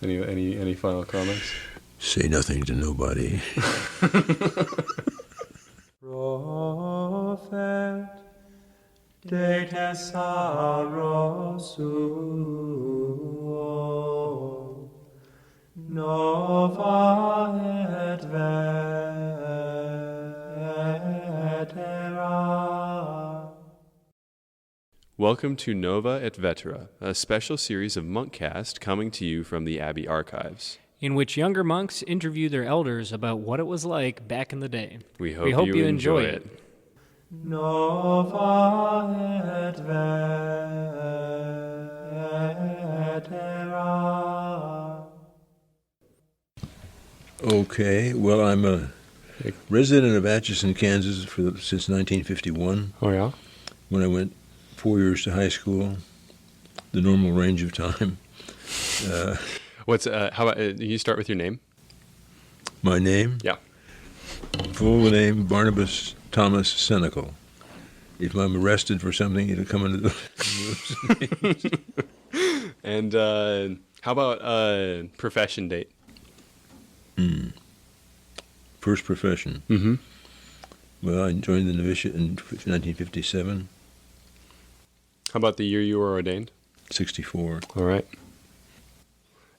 Any final comments? Say nothing to nobody. Prophet, de te saro suo, nova et vetera. Welcome to Nova et Vetera, a special series of Monkcast coming to you from the Abbey archives, in which younger monks interview their elders about what it was like back in the day. We hope you enjoy it. Nova et vetera. Okay, well, I'm a resident of Atchison, Kansas since 1951, Oh, yeah? when I went 4 years to high school, the normal range of time. How about, you start with your name? My name? Yeah. Full name, Barnabas Thomas Senecal. If I'm arrested for something, it'll come into the... And how about profession date? First profession. Mm-hmm. Well, I joined the novitiate in 1957, How about the year you were ordained? 64. All right.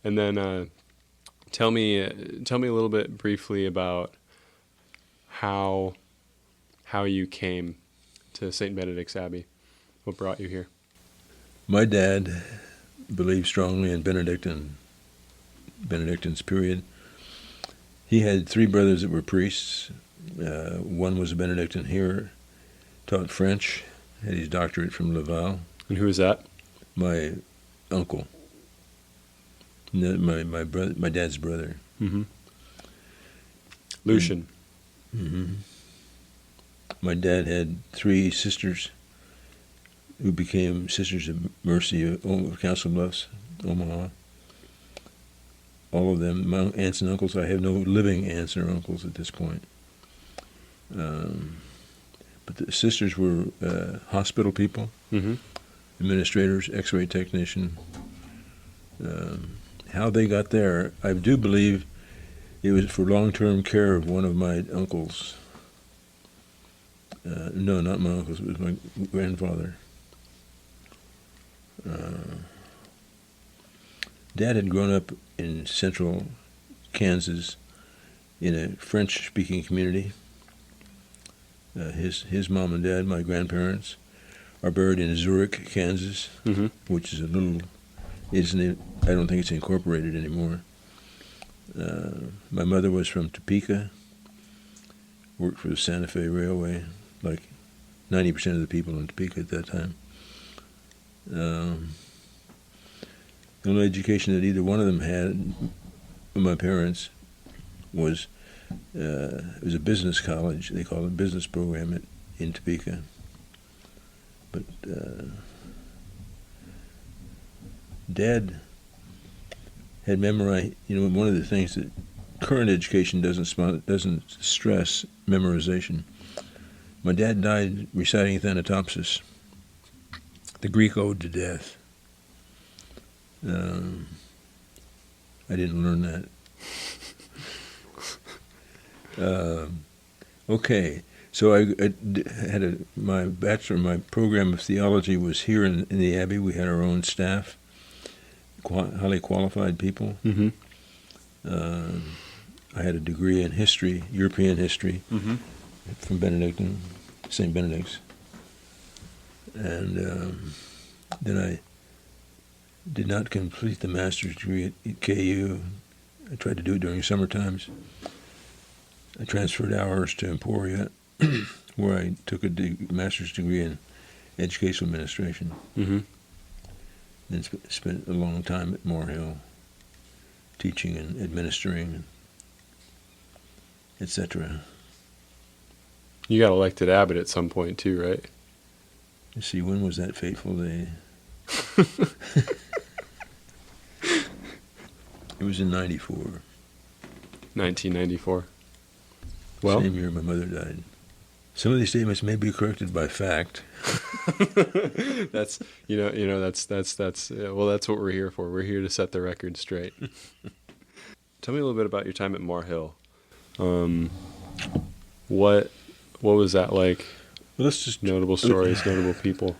And then tell me a little bit briefly about how you came to St. Benedict's Abbey. What brought you here? My dad believed strongly in Benedictines, period. He had three brothers that were priests. One was a Benedictine here, taught French, had his doctorate from Laval. And who is that? My uncle, my brother, my dad's brother. Mm-hmm. Lucian. Mm-hmm. My dad had three sisters who became Sisters of Mercy of Council Bluffs, Omaha. All of them, my aunts and uncles. I have no living aunts or uncles at this point. But the sisters were hospital people, Mm-hmm. administrators, x-ray technician. How they got there, I do believe it was for long-term care of one of my uncles. No, not my uncles, it was my grandfather. Dad had grown up in central Kansas in a French-speaking community. His mom and dad, my grandparents, are buried in Zurich, Kansas, Mm-hmm. which is a little, isn't it? I don't think it's incorporated anymore. My mother was from Topeka, worked for the Santa Fe Railway, like 90% of the people in Topeka at that time. The only education that either one of them had, my parents, was it was a business college. They call it a business program in Topeka. But Dad had memorized. One of the things that current education doesn't stress memorization. My dad died reciting Thanatopsis, the Greek ode to death. I didn't learn that. Okay, so I had my bachelor, my program of theology was here in the Abbey. We had our own staff, highly qualified people. Mm-hmm. I had a degree in history, European history, Mm-hmm. from St. Benedict's. And then I did not complete the master's degree at KU. I tried to do it during summer times. I transferred hours to Emporia, where I took a master's degree in educational administration. Mm-hmm. Then spent a long time at Maur Hill, teaching and administering, etc. You got elected abbot at some point too, right? You see, when was that fateful day? It was in 94. 1994. Well, Same year my mother died. Some of these statements may be corrected by fact. That's well, that's what we're here for. We're here to set the record straight. Tell me a little bit about your time at Maur Hill. What was that like? Well, let's just Notable stories, notable people.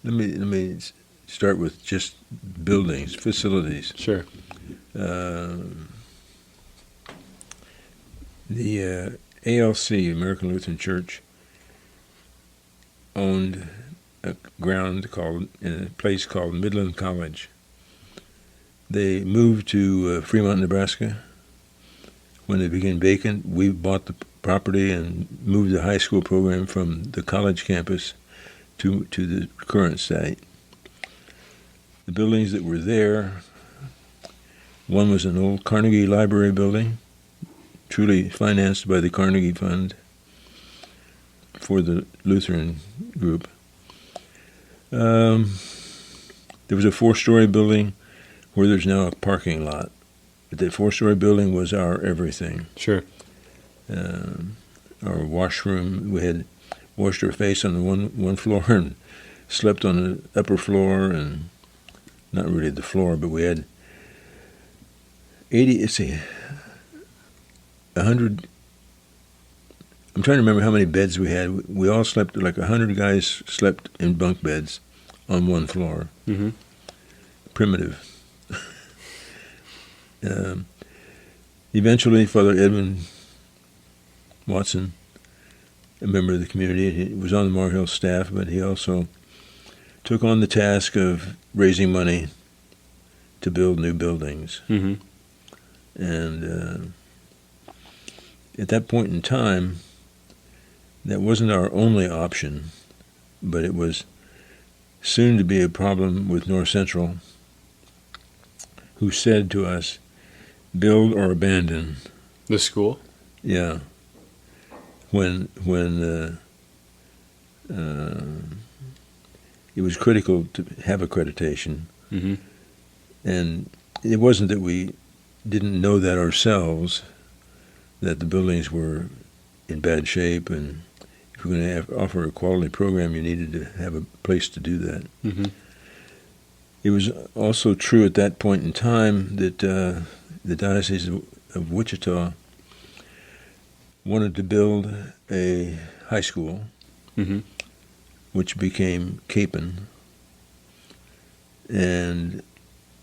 let me start with just buildings, facilities. Sure. The ALC, American Lutheran Church, owned a ground in a place called Midland College. They moved to Fremont, Nebraska. When it became vacant, we bought the property and moved the high school program from the college campus to the current site. The buildings that were there, one was an old Carnegie Library building, truly financed by the Carnegie Fund for the Lutheran group. There was a 4-story building where there's now a parking lot. But that 4-story building was our everything. Sure. Our washroom, we had washed our face on the one floor and slept on the upper floor, and not really the floor, but we had 100, I'm trying to remember how many beds we had. We all slept, like 100 guys slept in bunk beds on one floor. Mm-hmm. Primitive. Eventually, Father Edwin Watson, a member of the community, he was on the Maur Hill staff, but he also took on the task of raising money to build new buildings. Mm-hmm. And at that point in time, that wasn't our only option, but it was soon to be a problem with North Central, who said to us, build or abandon. The school? Yeah. When it was critical to have accreditation, Mm-hmm. and it wasn't that we didn't know that ourselves, that the buildings were in bad shape, and if you're going to offer a quality program, you needed to have a place to do that. Mm-hmm. It was also true at that point in time that the Diocese of Wichita wanted to build a high school, Mm-hmm. which became Capon, and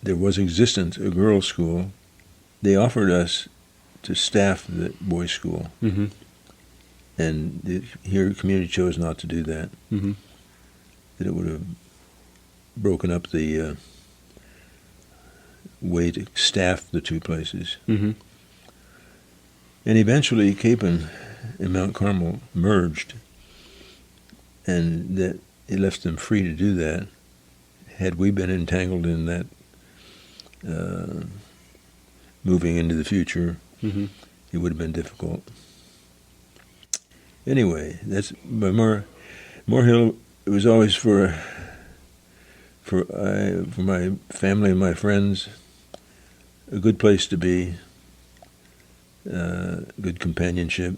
there was existent a girls' school. They offered us to staff the boys' school, Mm-hmm. and the community chose not to do that. Mm-hmm. That it would have broken up the way to staff the two places. Mm-hmm. And eventually Capon and Mount Carmel merged, and that it left them free to do that. Had we been entangled in that moving into the future, Mm-hmm. it would have been difficult. Anyway, that's by Maur Hill. It was always for my family and my friends a good place to be, good companionship.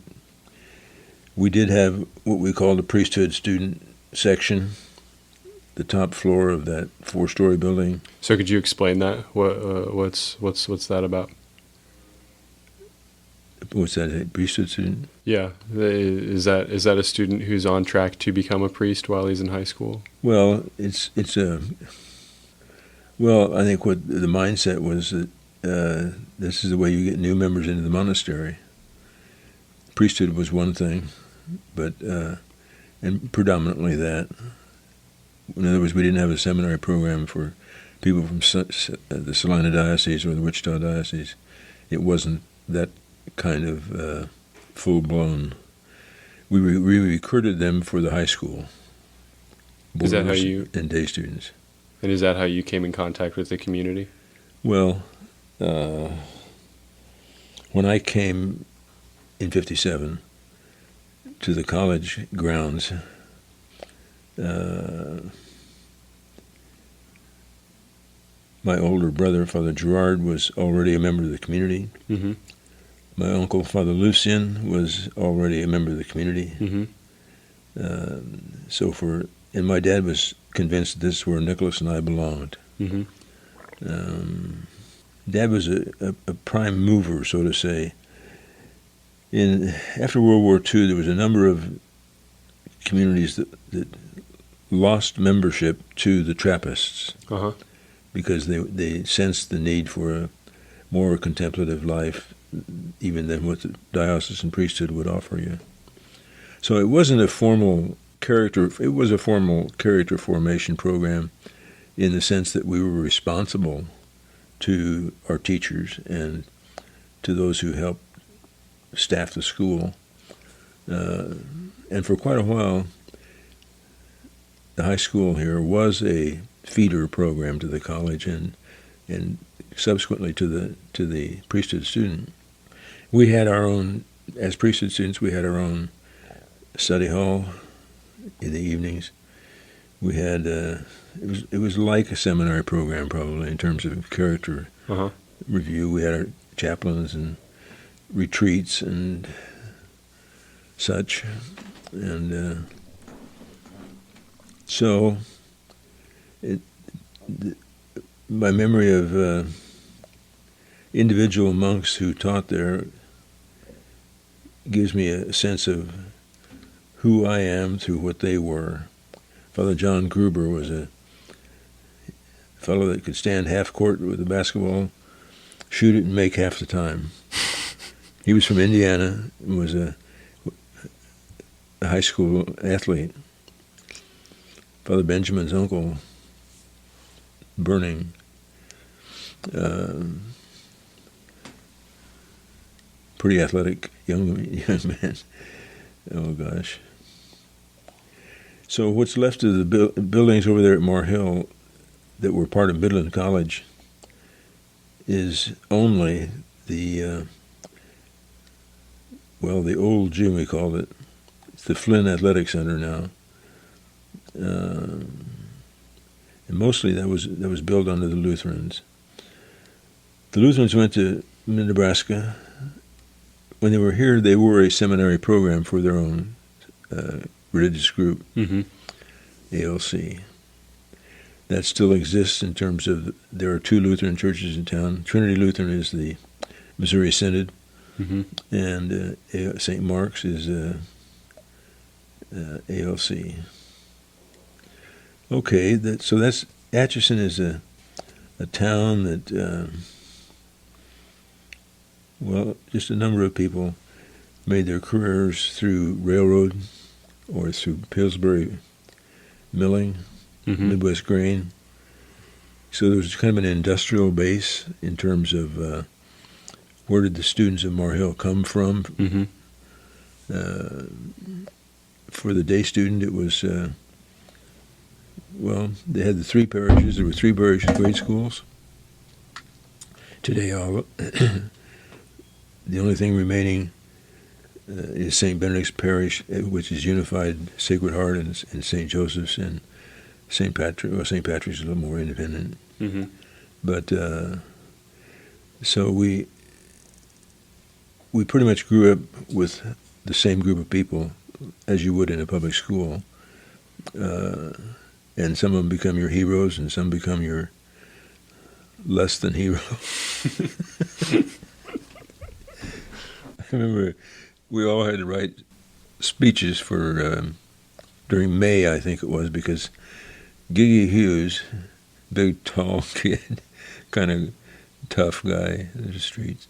We did have what we called a priesthood student section, the top floor of that 4-story building. So could you explain that? What's that about? What's that, a priesthood student? Yeah, is that a student who's on track to become a priest while he's in high school? Well, it's I think what the mindset was that this is the way you get new members into the monastery. Priesthood was one thing, but and predominantly that. In other words, we didn't have a seminary program for people from the Salina Diocese or the Wichita Diocese. It wasn't that kind of full-blown. We recruited them for the high school. Is that how you and day students? And is that how you came in contact with the community? Well, when I came in '57 to the college grounds, my older brother, Father Gerard, was already a member of the community. Mm-hmm. My uncle, Father Lucien, was already a member of the community. Mm-hmm. And my dad was convinced this is where Nicholas and I belonged. Mm-hmm. Dad was a prime mover, so to say. After World War II, there was a number of communities that lost membership to the Trappists Uh-huh. because they sensed the need for a more contemplative life, even than what the diocesan priesthood would offer you. So it wasn't a formal character. It was a formal character formation program, in the sense that we were responsible to our teachers and to those who helped staff the school. And for quite a while, the high school here was a feeder program to the college and subsequently to the priesthood student. We had our own, as priesthood students, we had our own study hall in the evenings. We had it was like a seminary program, probably, in terms of character Uh-huh. review. We had our chaplains and retreats and such, and my memory of individual monks who taught there gives me a sense of who I am through what they were. Father John Gruber was a fellow that could stand half court with a basketball, shoot it, and make half the time. He was from Indiana and was a high school athlete. Father Benjamin's uncle, Burning, pretty athletic young man. Oh gosh. So what's left of the buildings over there at Maur Hill that were part of Midland College is only the old gym, we called it. It's the Flynn Athletic Center now. And mostly that was built under the Lutherans. The Lutherans went to Nebraska. When they were here, they were a seminary program for their own religious group, Mm-hmm. ALC. That still exists in terms of, there are two Lutheran churches in town. Trinity Lutheran is the Missouri Synod, Mm-hmm. and St. Mark's is ALC. Okay, so that's Atchison is a town that, just a number of people made their careers through railroad or through Pillsbury milling, Mm-hmm. Midwest grain. So there was kind of an industrial base in terms of where did the students of Maur Hill come from. Mm-hmm. For the day student, it was, they had the three parishes. There were three parish grade schools. Today, the only thing remaining is St. Benedict's Parish, which is unified Sacred Heart and St. Joseph's, and St. Patrick. Well, St. Patrick's is a little more independent. Mm-hmm. But so we pretty much grew up with the same group of people as you would in a public school. And some of them become your heroes, and some become your less than heroes. I remember we all had to write speeches for during May, I think it was, because Gigi Hughes, big, tall kid, kind of tough guy in the streets,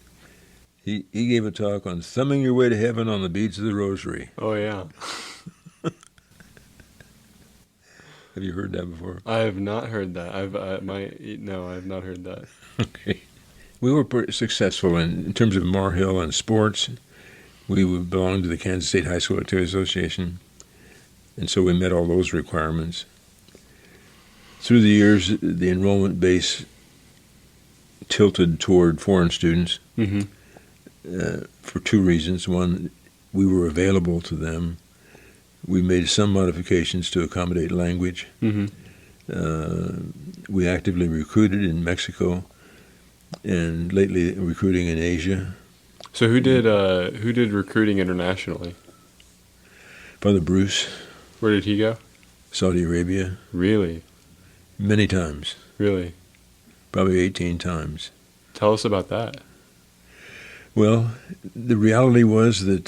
he gave a talk on thumbing your way to heaven on the beads of the rosary. Oh, yeah. Have you heard that before? I have not heard that. I have not heard that. Okay. We were pretty successful in terms of Maur Hill and sports. We would belong to the Kansas State High School Activity Association, and so we met all those requirements. Through the years, the enrollment base tilted toward foreign students Mm-hmm. for two reasons. One, we were available to them. We made some modifications to accommodate language. Mm-hmm. We actively recruited in Mexico, and lately recruiting in Asia. So who did recruiting internationally? Father Bruce, Where did he go? Saudi Arabia, Really? many times, Really? probably 18 times. Tell us about that. Well, the reality was that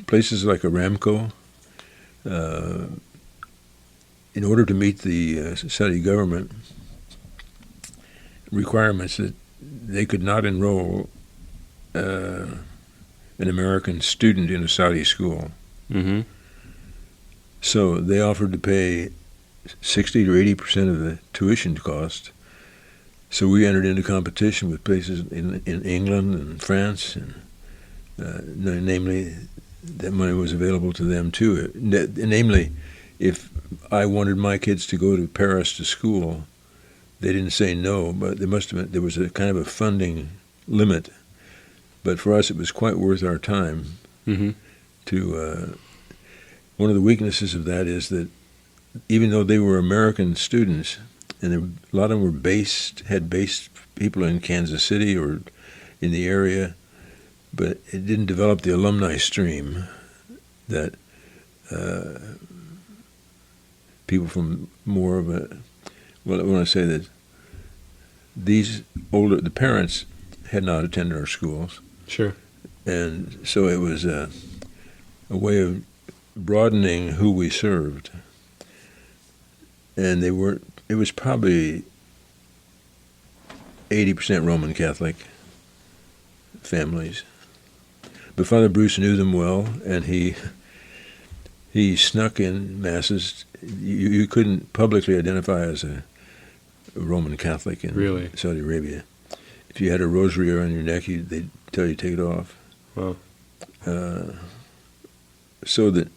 places like Aramco, in order to meet the Saudi government requirements, that they could not enroll an American student in a Saudi school. Mm-hmm. So they offered to pay 60 to 80% of the tuition cost. So we entered into competition with places in England and France, and namely, that money was available to them too. Namely, if I wanted my kids to go to Paris to school, they didn't say no, but there was a kind of a funding limit. But for us, it was quite worth our time Mm-hmm. to. One of the weaknesses of that is that even though they were American students, and a lot of them had based people in Kansas City or in the area, but it didn't develop the alumni stream that people from more of a. Well, I want to say that the parents had not attended our schools, Sure. and so it was a way of broadening who we served. And it was probably 80% Roman Catholic families. But Father Bruce knew them well, and he snuck in masses. You couldn't publicly identify as a Roman Catholic in Really? Saudi Arabia. If you had a rosary around your neck, they'd tell you to take it off. Wow. So that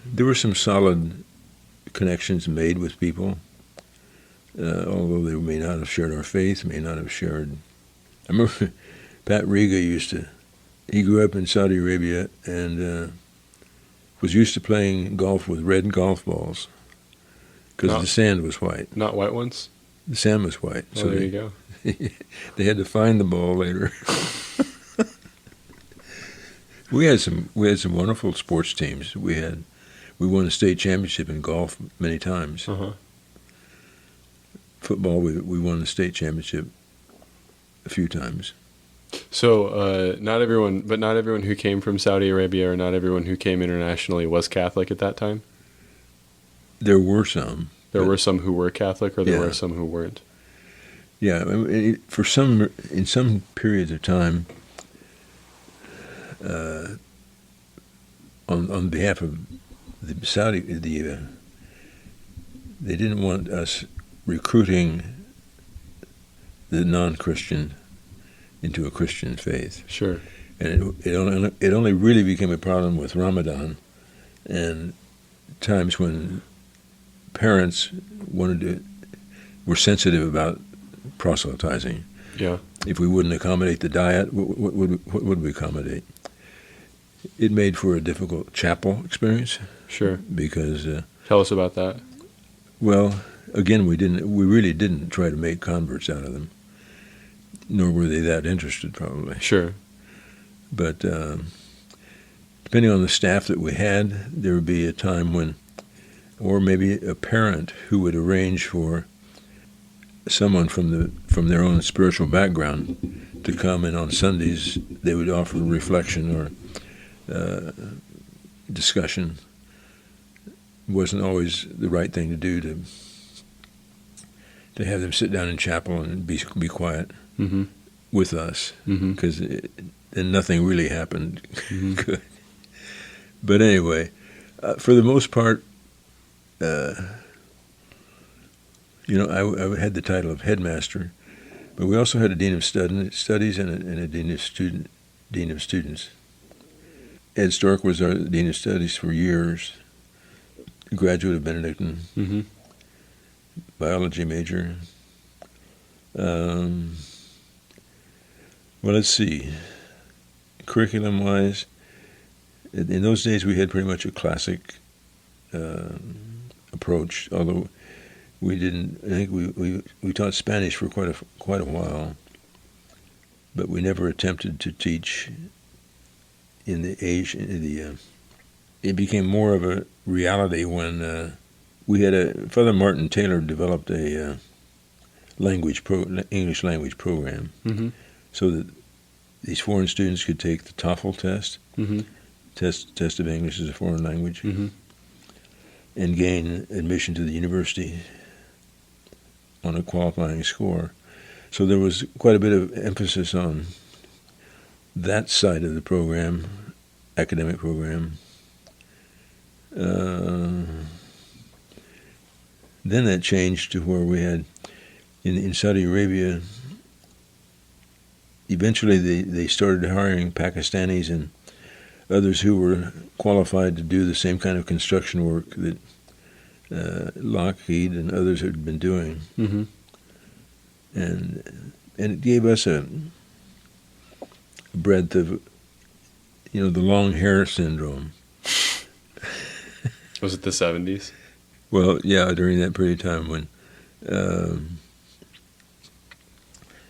there were some solid connections made with people, although they may not have shared our faith, may not have shared. I remember Pat Riga he grew up in Saudi Arabia and was used to playing golf with red golf balls because the sand was white. Not white ones? The sand was white. Oh, there you go. They had to find the ball later. We had some wonderful sports teams. We won a state championship in golf many times. Uh-huh. Football, we won the state championship a few times. So not everyone who came from Saudi Arabia or not everyone who came internationally was Catholic at that time? There were some. There were some who were Catholic, or there Yeah. were some who weren't? Yeah, in some periods of time, on behalf of the Saudi, they didn't want us recruiting the non-Christian into a Christian faith. Sure. And it only really became a problem with Ramadan and times when parents were sensitive about proselytizing. Yeah. If we wouldn't accommodate the diet, what would we accommodate? It made for a difficult chapel experience Sure. because, Tell us about that. well, again, we really didn't try to make converts out of them, nor were they that interested, probably. Sure. But depending on the staff that we had, there would be a time when, or maybe a parent who would arrange for someone from their own spiritual background to come in on Sundays. They would offer reflection or discussion. It wasn't always the right thing to do to have them sit down in chapel and be quiet Mm-hmm. with us, Mm-hmm. because then nothing really happened Mm-hmm. good. But anyway, for the most part, I had the title of headmaster, but we also had a dean of studies and a dean of students. Ed Stork was our dean of studies for years, graduate of Benedictine, Mm-hmm. biology major. Well, let's see. Curriculum-wise, in those days we had pretty much a classic approach, although we didn't. I think we taught Spanish for quite a while, but we never attempted to teach in the age. It became more of a reality when we had Father Martin Taylor developed a English language program, Mm-hmm. so that these foreign students could take the TOEFL test, Mm-hmm. test of English as a foreign language, Mm-hmm. and gain admission to the university on a qualifying score. So there was quite a bit of emphasis on that side of the program, academic program. Then that changed to where we had, in Saudi Arabia, eventually they started hiring Pakistanis and others who were qualified to do the same kind of construction work that Lockheed and others had been doing. Mm-hmm. And it gave us a breadth of, the long hair syndrome. Was it the 70s? Well, yeah, during that period of time when, and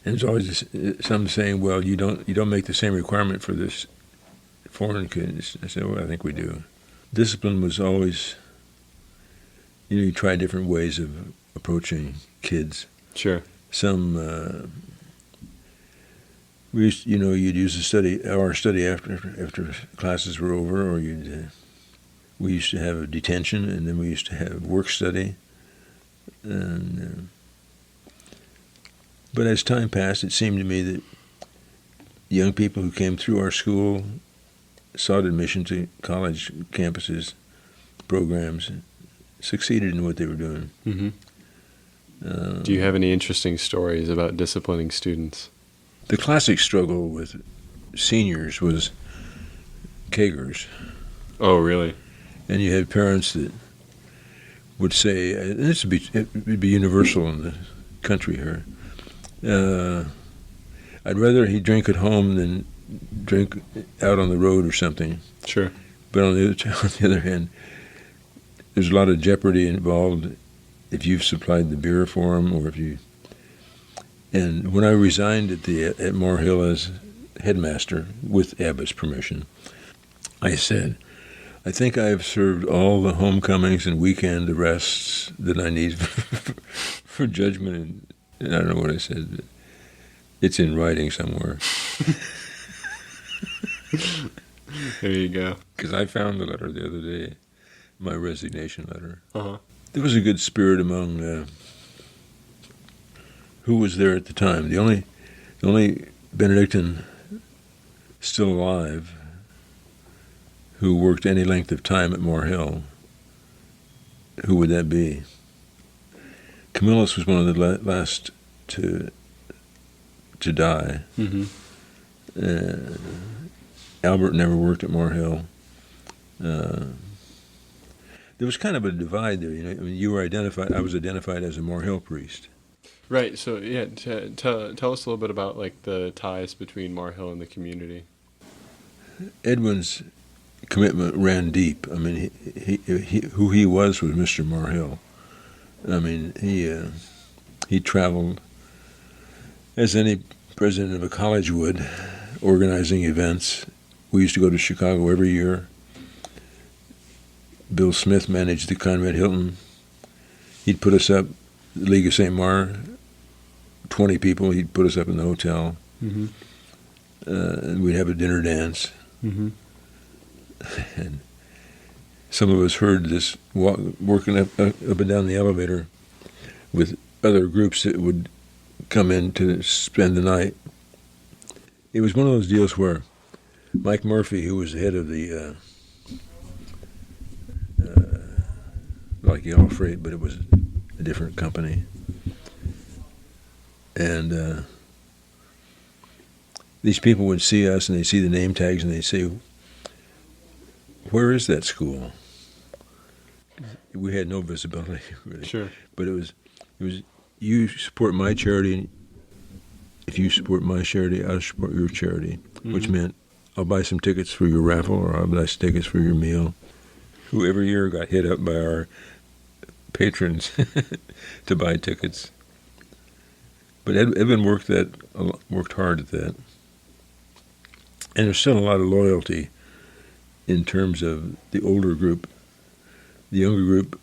there's always some saying, well, you don't make the same requirement for this foreign kids. I said, well, I think we do. Discipline was always, you try different ways of approaching kids. Sure. Some, we used, you'd use our study after classes were over, or we used to have a detention, and then we used to have work study. And but as time passed, it seemed to me that young people who came through our school sought admission to college campuses, programs, succeeded in what they were doing. Mm-hmm. Do you have any interesting stories about disciplining students? The classic struggle with seniors was kegers. Oh, really? And you had parents that would say, and it would be universal in the country here, I'd rather he drink at home than drink out on the road or something. Sure. But on the other hand, there's a lot of jeopardy involved if you've supplied the beer for him, or if you. And when I resigned at Maur Hill as headmaster, with Abbot's permission, I said, I think I have served all the homecomings and weekend arrests that I need for judgment. And I don't know what I said, but it's in writing somewhere. There you go. Because I found the letter the other day, my resignation letter. Uh-huh. There was a good spirit among who was there at the time. The only Benedictine still alive who worked any length of time at Maur Hill. Who would that be? Camillus was one of the last to die. Mm-hmm. Albert never worked at Maur Hill. There was kind of a divide there. I mean, you were identified. I was identified as a Maur Hill priest. Right. So, yeah, tell us a little bit about like the ties between Maur Hill and the community. Edwin's commitment ran deep. I mean, who he was Mr. Maur Hill. I mean, he traveled as any president of a college would, organizing events. We used to go to Chicago every year. Bill Smith managed the Conrad Hilton. He'd put us up, the League of St. Maur, 20 people. He'd put us up in the hotel. Mm-hmm. And we'd have a dinner dance. Mm-hmm. And some of us heard this working up and down the elevator with other groups that would come in to spend the night. It was one of those deals where Mike Murphy, who was the head of the like Yellow Freight, but it was a different company, and these people would see us and they'd see the name tags and they'd say, where is that school? We had no visibility, really. Sure. But it was you support my charity. If you support my charity, I'll support your charity, which meant I'll buy some tickets for your raffle, or I'll buy some tickets for your meal. Who every year got hit up by our patrons to buy tickets. But Edwin worked hard at that. And there's still a lot of loyalty in terms of the older group. The younger group,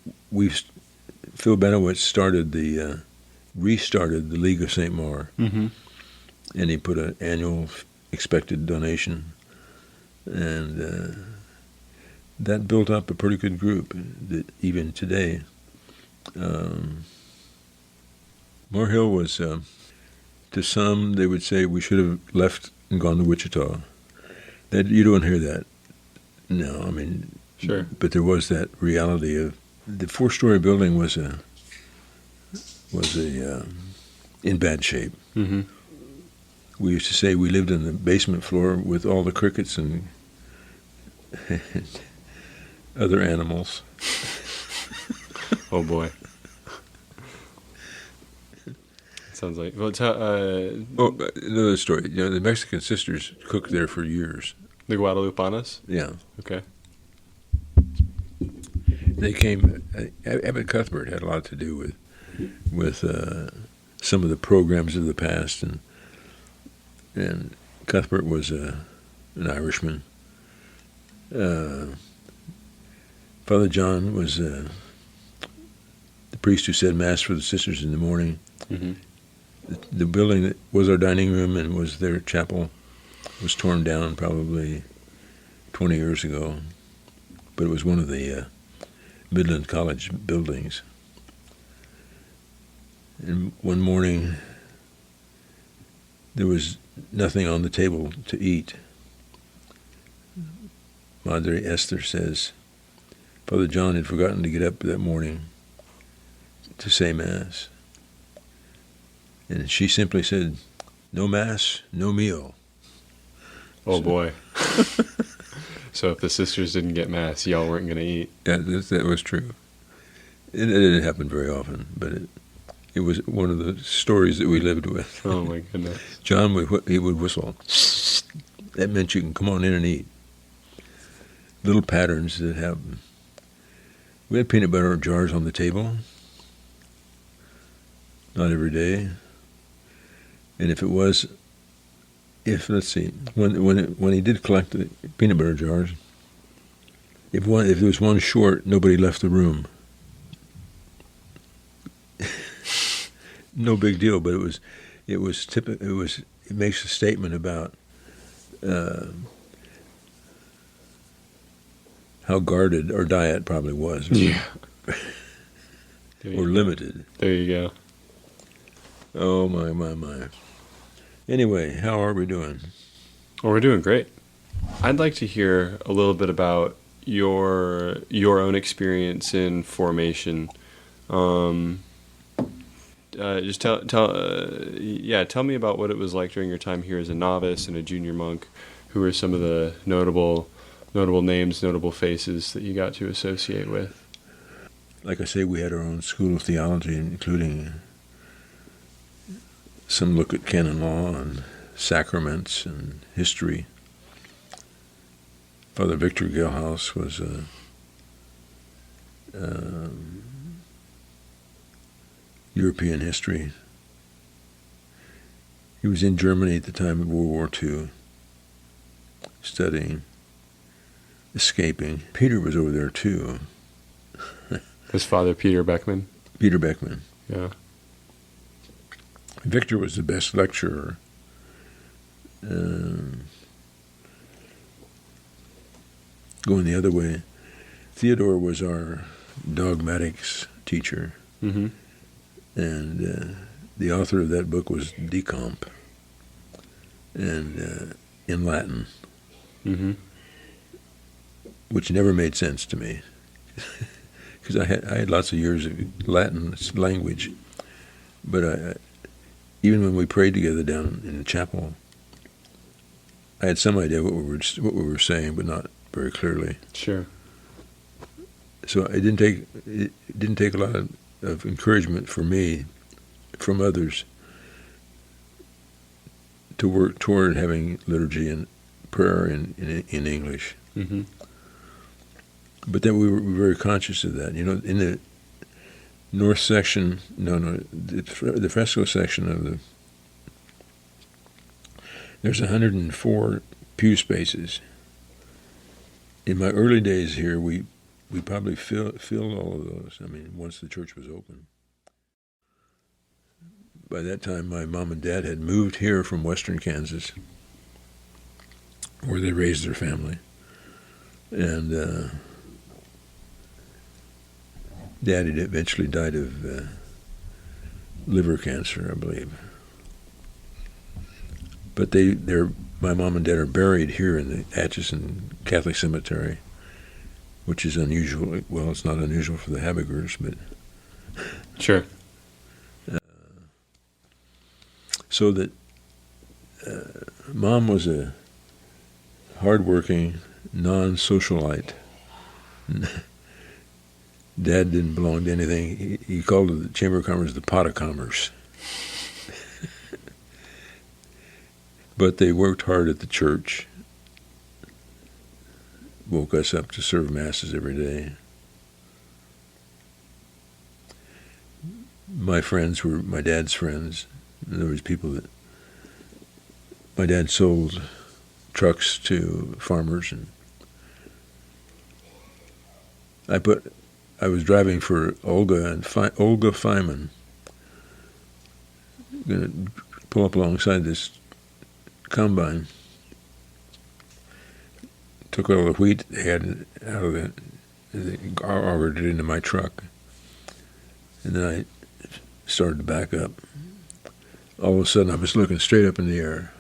Phil Benowitz restarted the League of St. Maur, Mm-hmm. and he put an annual expected donation, and that built up a pretty good group that even today. Moore Hill was, to some, they would say we should have left and gone to Wichita. That you don't hear that. No, I mean, Sure. but there was that reality of the 4-story building was in bad shape. Mm-hmm. We used to say we lived in the basement floor with all the crickets and other animals. Oh boy. Sounds like Another story. You know, the Mexican sisters cooked there for years. the Guadalupanas. Yeah, Okay. they came. Abbot Cuthbert had a lot to do with some of the programs of the past, and Cuthbert was an Irishman. Father John was the priest who said Mass for the sisters in the morning. Mm-hmm. The building that was our dining room and was their chapel was torn down probably 20 years ago, but it was one of the Midland College buildings. And one morning, there was nothing on the table to eat. Madre Esther says, Father John had forgotten to get up that morning to say Mass. And she simply said, no Mass, no meal. Oh boy. So if the sisters didn't get Mass, y'all weren't going to eat. Yeah, that was true. It didn't happen very often, but it was one of the stories that we lived with. Oh my goodness. John would whistle. That meant you can come on in and eat. Little patterns that happen. We had peanut butter jars on the table. Not every day. And let's see, when he did collect the peanut butter jars, if there was one short, nobody left the room. No big deal, but it makes a statement about how guarded our diet probably was. Yeah. Or limited. There you go. Oh, my. Anyway, how are we doing? Well, we're doing great. I'd like to hear a little bit about your own experience in formation. Just tell me about what it was like during your time here as a novice and a junior monk. Who are some of the notable names, notable faces that you got to associate with? Like I say, we had our own school of theology, including some look at canon law and sacraments and history. Father Victor Gilhouse was European history. He was in Germany at the time of World War II, studying, escaping. Peter was over there too. His father, Peter Beckman. Peter Beckman. Yeah. Victor was the best lecturer. Going the other way, Theodore was our dogmatics teacher, Mm-hmm. and the author of that book was Decomp, and in Latin, Mm-hmm. which never made sense to me, because I had lots of years of Latin language, but even when we prayed together down in the chapel, I had some idea what we were saying, but not very clearly. Sure. So it didn't take a lot of encouragement for me from others to work toward having liturgy and prayer in English. Mm-hmm. But then we were very conscious of that. You know, in the north section, the fresco section of there's 104 pew spaces. In my early days here, we probably filled all of those. I mean, once the church was open. By that time, my mom and dad had moved here from western Kansas, where they raised their family. And Dad had eventually died of liver cancer, I believe. But my mom and dad are buried here in the Atchison Catholic Cemetery, which is unusual. Well, it's not unusual for the Habegers, but Sure. so that Mom was a hardworking, non-socialite. Dad didn't belong to anything. He called the Chamber of Commerce the pot of commerce. But they worked hard at the church, woke us up to serve masses every day. My friends were my dad's friends. There was people that my dad sold trucks to farmers, and I was driving for Olga Feynman, going to pull up alongside this combine, took all the wheat they had out of it, augured it into my truck, and then I started to back up. All of a sudden, I was looking straight up in the air.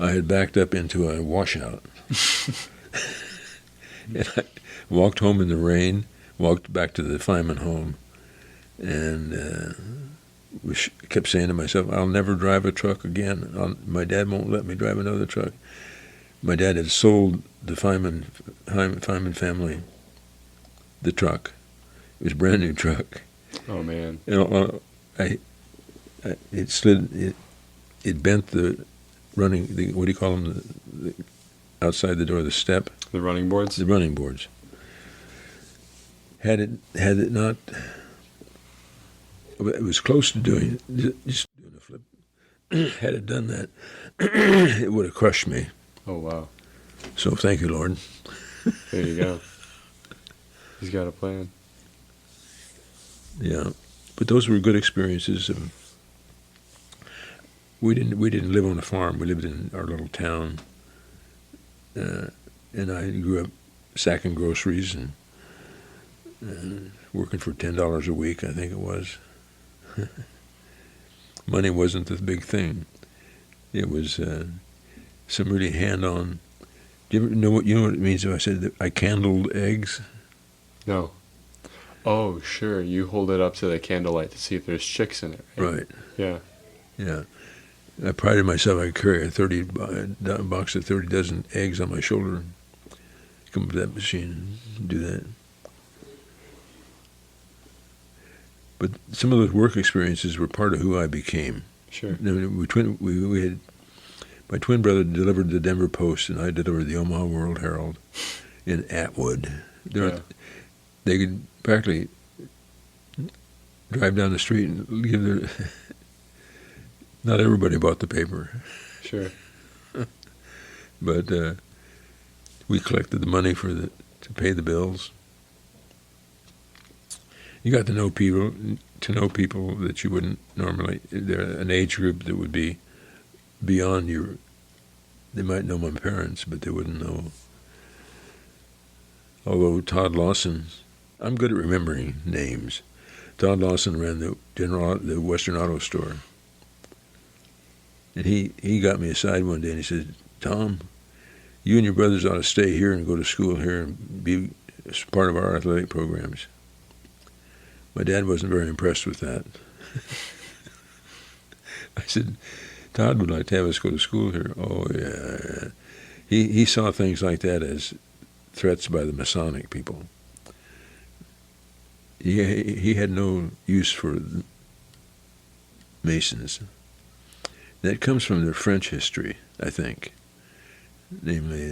I had backed up into a washout. And I walked home in the rain, walked back to the Feynman home, and kept saying to myself, I'll never drive a truck again. My dad won't let me drive another truck. My dad had sold the Feynman family the truck. It was a brand new truck. Oh, man. It slid, it bent the running, what do you call them, the outside the door, the step? The running boards? The running boards. Had it not, it was close to just doing a flip. Had it done that, it would have crushed me. Oh, wow. So thank you, Lord. There you go. He's got a plan. Yeah, but those were good experiences. We didn't live on a farm. We lived in our little town, and I grew up sacking groceries and working for $10 a week, I think it was. Money wasn't the big thing. It was some really hand-on. Do you ever know what it means if I said that I candled eggs? No. Oh, sure. You hold it up to the candlelight to see if there's chicks in it, right? Right. Yeah. Yeah. I prided myself I could carry a box of 30 dozen eggs on my shoulder. Come up to that machine and do that. But some of those work experiences were part of who I became. Sure. We had my twin brother delivered the Denver Post, and I delivered the Omaha World Herald in Atwood. They could practically drive down the street and give their. Not everybody bought the paper. Sure. But we collected the money to pay the bills. You got to know people that you wouldn't normally. They're an age group that would be beyond your. They might know my parents, but they wouldn't know. Although Todd Lawson, I'm good at remembering names. Todd Lawson ran the Western Auto Store. And he got me aside one day and he said, Tom, you and your brothers ought to stay here and go to school here and be part of our athletic programs. My dad wasn't very impressed with that. I said, Todd would like to have us go to school here. Oh, yeah. He saw things like that as threats by the Masonic people. He had no use for Masons. That comes from their French history, I think. Namely,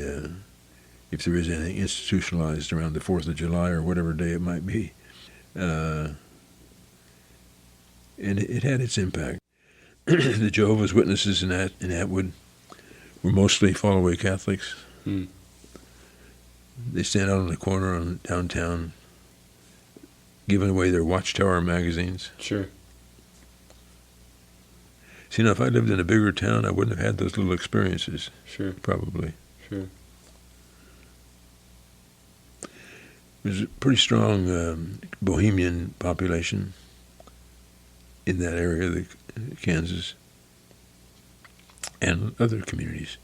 if there is anything institutionalized around the 4th of July or whatever day it might be. And it had its impact. The Jehovah's Witnesses in Atwood were mostly fall-away Catholics. Hmm. They stand out on the corner on downtown, giving away their Watchtower magazines. Sure. See, now, if I lived in a bigger town, I wouldn't have had those little experiences, Sure. probably. Sure. There's a pretty strong Bohemian population in that area, Kansas, and other communities.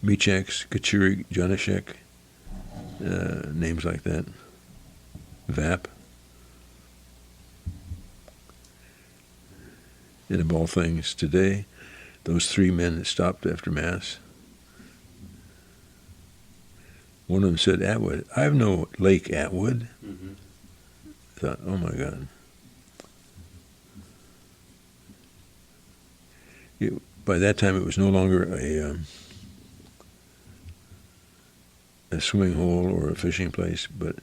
Micheks, Kachurik, Janishek, names like that. Vap. And of all things, today, those 3 men that stopped after Mass, one of them said, Atwood. I have no Lake Atwood. Mm-hmm. I thought, oh my God. By that time, it was no longer a swimming hole or a fishing place, but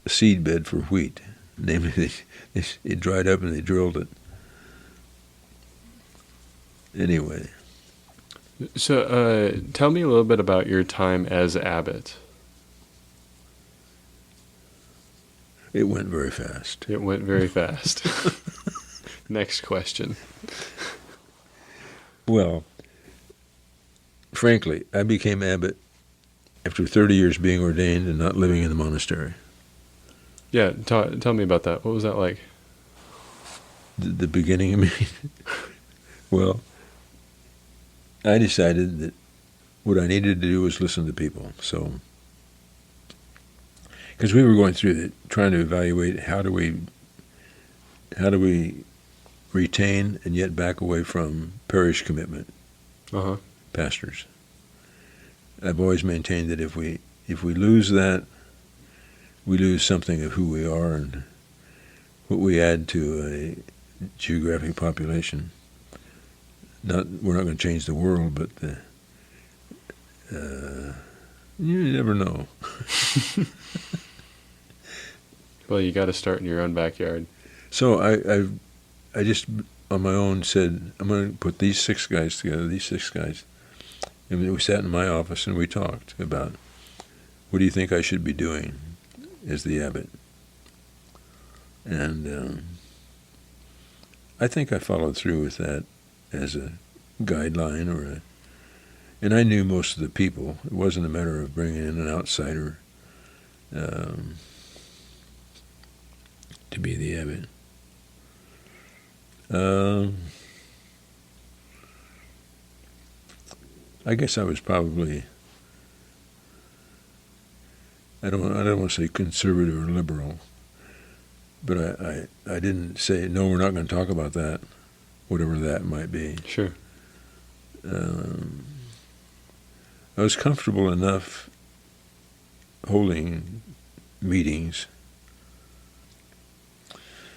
a seed bed for wheat. Namely, it dried up and they drilled it. Anyway. So, tell me a little bit about your time as abbot. It went very fast. It went very fast. Next question. Well, frankly, I became abbot after 30 years being ordained and not living in the monastery. Yeah, tell me about that. What was that like? The beginning, I mean. Well, I decided that what I needed to do was listen to people. So, because we were going through it, trying to evaluate how do we retain and yet back away from parish commitment, pastors. I've always maintained that if we lose that, we lose something of who we are and what we add to a geographic population. We're not going to change the world, but you never know. Well, you got to start in your own backyard. So I just on my own said, I'm going to put these 6 guys together, and we sat in my office and we talked about, what do you think I should be doing as the abbot? And I think I followed through with that as a guideline and I knew most of the people. It wasn't a matter of bringing in an outsider to be the abbot. I guess I was probably, I don't want to say conservative or liberal, but I didn't say, no, we're not going to talk about that, whatever that might be. Sure. I was comfortable enough holding meetings.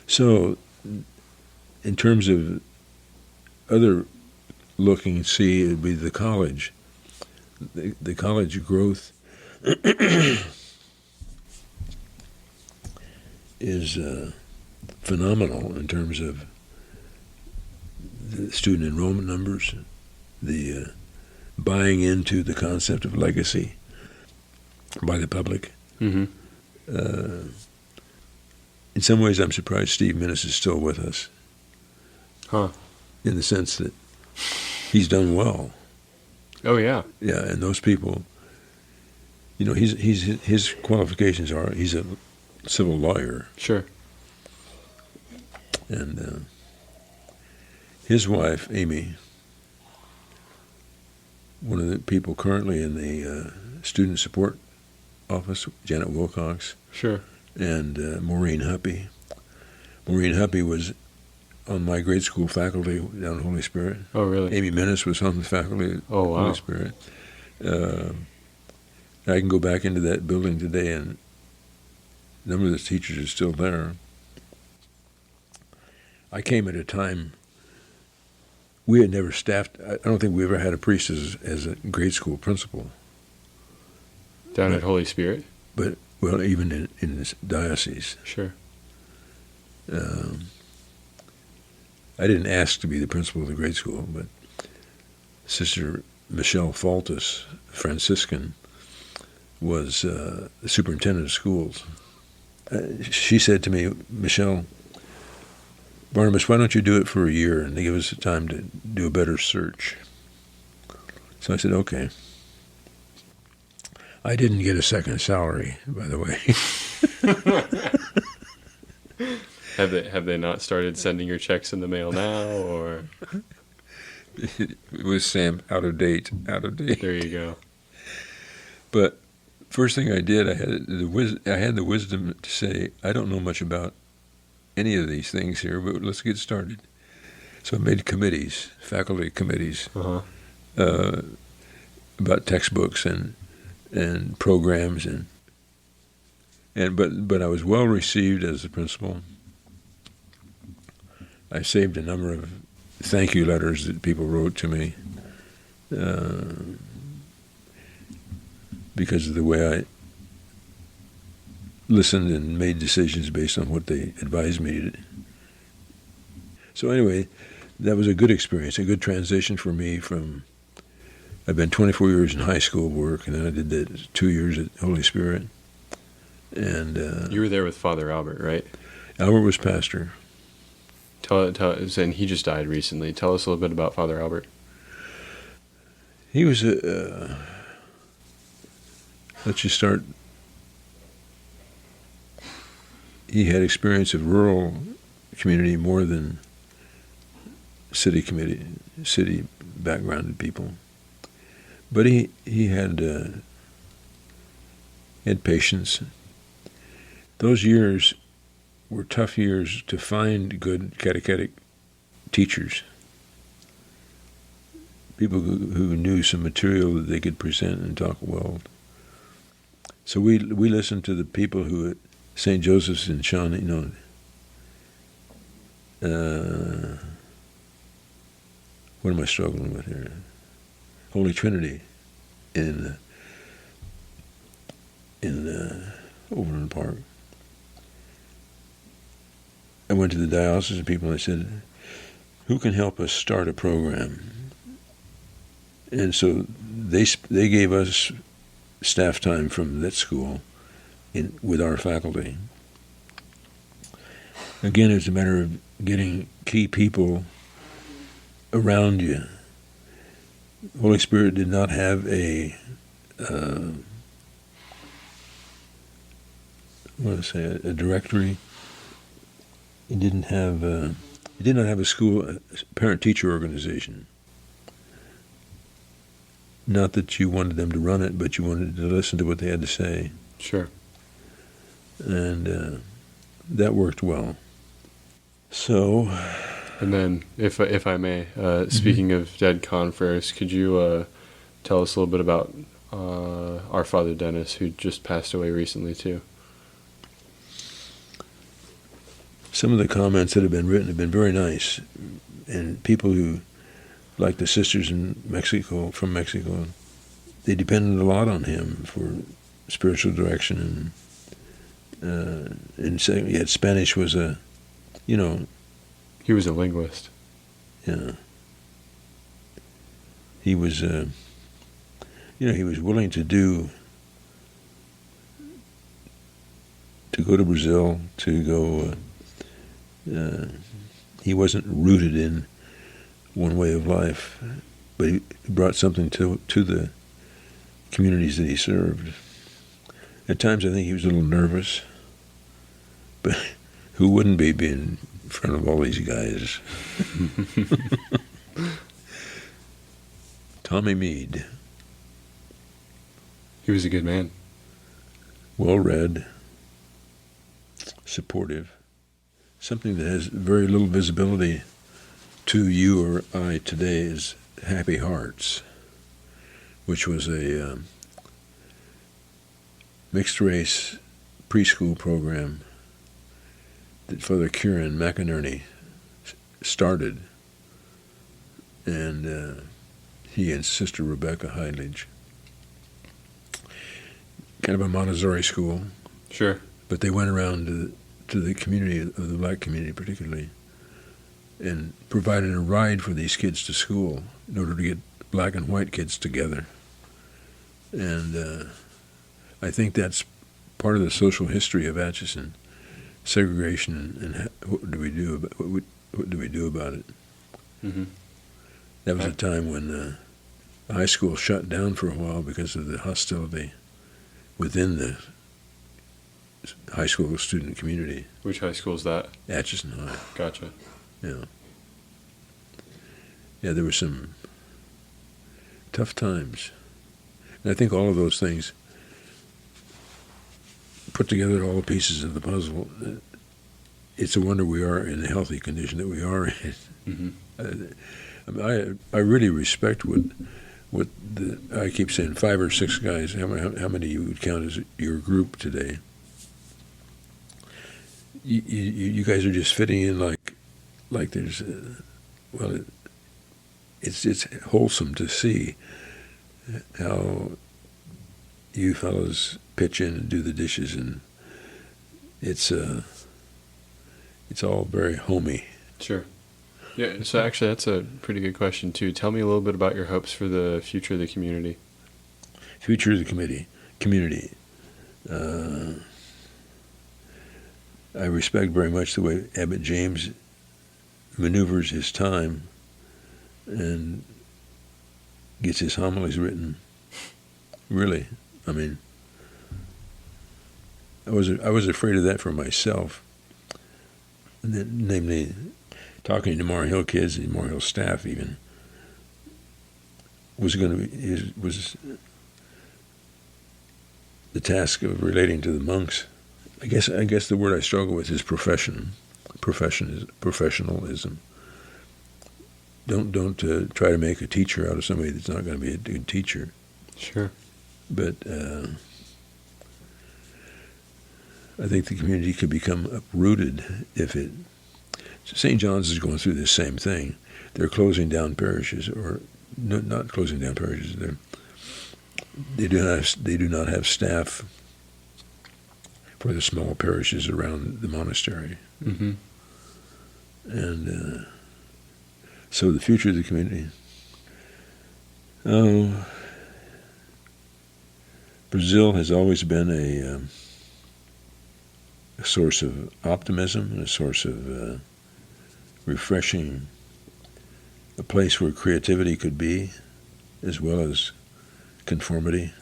So, in terms of other looking, see, it would be the college. The college growth is phenomenal in terms of the student enrollment numbers, the buying into the concept of legacy by the public. Mm-hmm. In some ways, I'm surprised Steve Minnis is still with us. Huh. In the sense that he's done well. Oh, yeah. Yeah, and those people, his qualifications are, he's a civil lawyer. Sure. And his wife, Amy, one of the people currently in the student support office, Janet Wilcox, Sure. and Maureen Huppy. Maureen Huppy was on my grade school faculty down at Holy Spirit. Oh, really? Amy Minnis was on the faculty at Holy Spirit. I can go back into that building today, and a number of the teachers are still there. I came at a time we had never staffed. I don't think we ever had a priest as a grade school principal. Down at Holy Spirit? But, well, even in this diocese. Sure. I didn't ask to be the principal of the grade school, but Sister Michelle Faltus, Franciscan, was the superintendent of schools. She said to me, Michelle, Barnabas, why don't you do it for a year and they give us time to do a better search? So I said, okay. I didn't get a second salary, by the way. Have they not started sending your checks in the mail now, or? It was stamped out of date. There you go. But first thing I did, I had the wisdom to say, I don't know much about any of these things here, but let's get started. So I made committees, faculty committees, about textbooks and programs but I was well received as a principal. I saved a number of thank you letters that people wrote to me because of the way I listened and made decisions based on what they advised me to do. So anyway, that was a good experience, a good transition for me from, I've been 24 years in high school work, and then I did that 2 years at Holy Spirit. And you were there with Father Albert, right? Albert was pastor. And he just died recently. Tell us a little bit about Father Albert. He was let's just start. He had experience of rural community more than city backgrounded people. But he had patience. Those years were tough years to find good catechetic teachers, people who knew some material that they could present and talk well. So we listened to the people who at St. Joseph's in Shawnee, what am I struggling with here? Holy Trinity in Overland Park. I went to the diocesan people and I said, who can help us start a program? And so they gave us staff time from that school with our faculty. Again, it's a matter of getting key people around you. Holy Spirit did not have a directory. It did not have a school parent-teacher organization. Not that you wanted them to run it, but you wanted to listen to what they had to say. Sure. And that worked well. So. And then, if I may, speaking of dead confreres, could you tell us a little bit about our Father Dennis, who just passed away recently too? Some of the comments that have been written have been very nice, and people who, like the sisters in Mexico, from Mexico, they depended a lot on him for spiritual direction, and yet Spanish was he was a linguist. Yeah. He was, he was willing to go to Brazil, to go. He wasn't rooted in one way of life, but he brought something to the communities that he served. At times I think he was a little nervous, but who wouldn't be being in front of all these guys? Tommy Meade. He was a good man. Well-read, supportive. Something that has very little visibility to you or I today is Happy Hearts, which was a mixed-race preschool program that Father Kieran McInerney started, and he and Sister Rebecca Heidlich. Kind of a Montessori school. Sure. But they went around to the community, of the black community particularly, and provided a ride for these kids to school in order to get black and white kids together. And I think that's part of the social history of Atchison, segregation, and what do we do about it? Mm-hmm. That was a time when the high school shut down for a while because of the hostility within the high school student community. Which high school is that? Atchison High. Gotcha. Yeah. Yeah, there were some tough times. And I think all of those things put together all the pieces of the puzzle. It's a wonder we are in the healthy condition that we are in. Mm-hmm. I really respect what I keep saying, 5 or 6 guys. How many you would count as your group today? You guys are just fitting in like there's it's wholesome to see how you fellows pitch in and do the dishes, and it's all very homey. Sure. Yeah, so actually that's a pretty good question too. Tell me a little bit about your hopes for the future of the community. Future of the community. I respect very much the way Abbot James maneuvers his time and gets his homilies written. Really, I mean, I was afraid of that for myself. And then, namely, talking to Maur Hill kids and Maur Hill staff even was the task of relating to the monks. I guess the word I struggle with is professionalism. Don't try to make a teacher out of somebody that's not going to be a good teacher. Sure. But I think the community could become uprooted if it. St. John's is going through the same thing. They're closing down parishes, or not closing down parishes. They do not have staff for the small parishes around the monastery. Mm-hmm. And so the future of the community. Brazil has always been a source of optimism and a source of refreshing, a place where creativity could be, as well as conformity.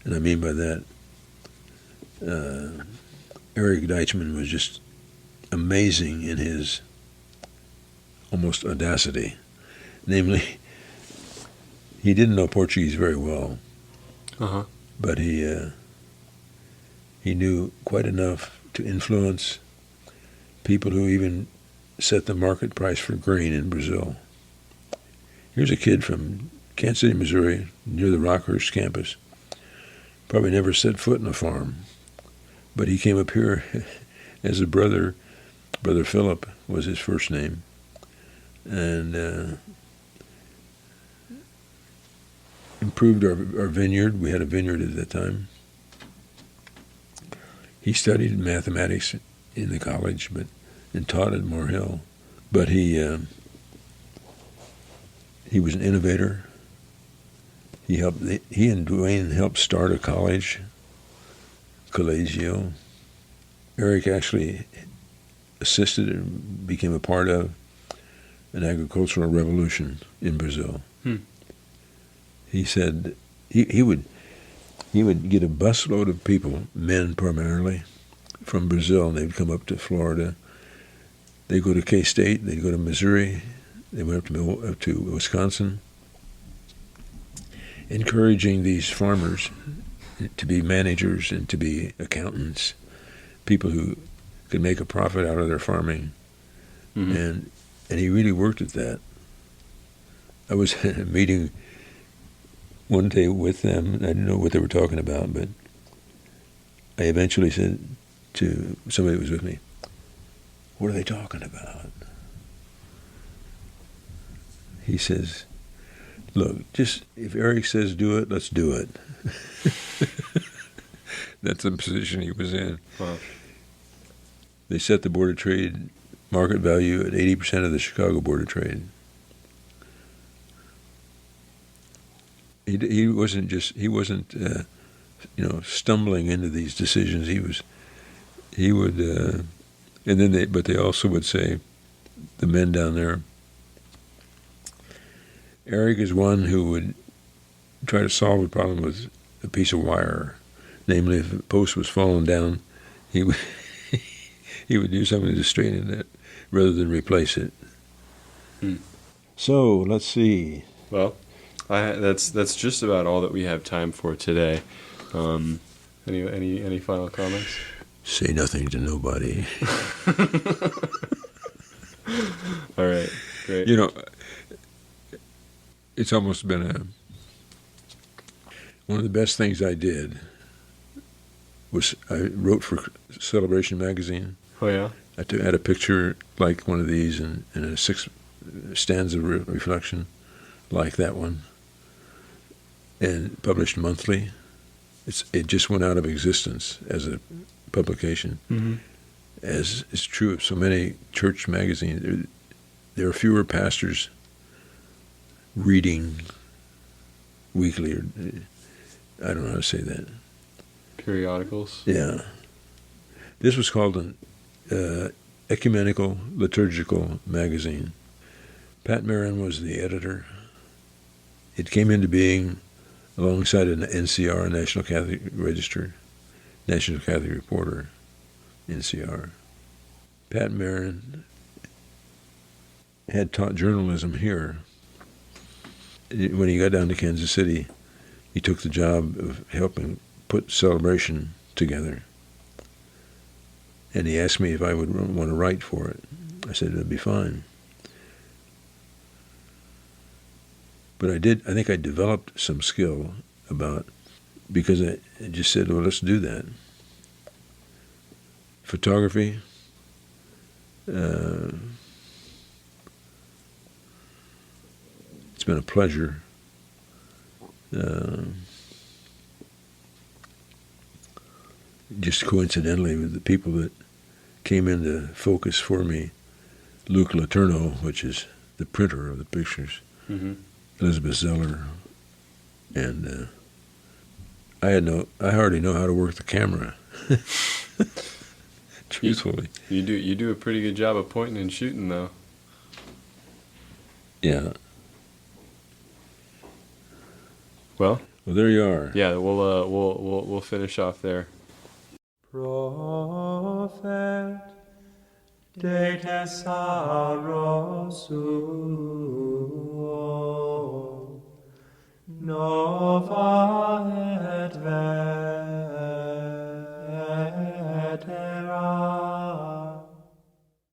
And I mean by that, Eric Deichmann was just amazing in his almost audacity. Namely, he didn't know Portuguese very well, but he knew quite enough to influence people who even set the market price for grain in Brazil. Here's a kid from Kansas City, Missouri, near the Rockhurst campus. Probably never set foot in a farm, but he came up here as a brother. Brother Philip was his first name, and improved our vineyard. We had a vineyard at that time. He studied mathematics in the college, and taught at Maur Hill. But he was an innovator. He and Dwayne helped start a college, Collegio. Eric actually assisted and became a part of an agricultural revolution in Brazil. He said he would get a busload of people, men primarily, from Brazil, and they'd come up to Florida. They'd go to K-State, they'd go to Missouri, they went up to Wisconsin, encouraging these farmers to be managers and to be accountants, people who could make a profit out of their farming. Mm-hmm. And he really worked at that. I was at a meeting one day with them, and I didn't know what they were talking about, but I eventually said to somebody who was with me, "What are they talking about?" He says, "Look, just if Eric says do it, let's do it." That's the position he was in. Wow. They set the Board of Trade market value at 80% of the Chicago Board of Trade. he wasn't stumbling into these decisions. He would, and then they also would say, the men down there, Eric is one who would try to solve a problem with a piece of wire. Namely, if a post was falling down, he would he would do something to straighten it rather than replace it. So let's see. Well, that's just about all that we have time for today. Any final comments? Say nothing to nobody. All right, great. It's almost been one of the best things I did was I wrote for Celebration magazine. Oh yeah. I had a picture like one of these and a 6 stanza reflection like that one, and published monthly. It just went out of existence as a publication. Mm-hmm. As is true of so many church magazines, there are fewer pastors reading weekly, or I don't know how to say that. Periodicals. Yeah. This was called an ecumenical liturgical magazine. Pat Marin was the editor. It came into being alongside an NCR, National Catholic Register, National Catholic Reporter, NCR. Pat Marin had taught journalism here. When he got down to Kansas City, he took the job of helping put Celebration together. And he asked me if I would want to write for it. I said it'd be fine. But I think I developed some skill because I just said, well, let's do that. Photography, it's been a pleasure. Just coincidentally, with the people that came into focus for me, Luke Letourneau, which is the printer of the pictures, Mm-hmm. Elizabeth Zeller, and I hardly know how to work the camera. Truthfully, You do a pretty good job of pointing and shooting, though. yeah. Well, There you are. yeah, we'll finish off there. Prophet, de tesaro suo, nova et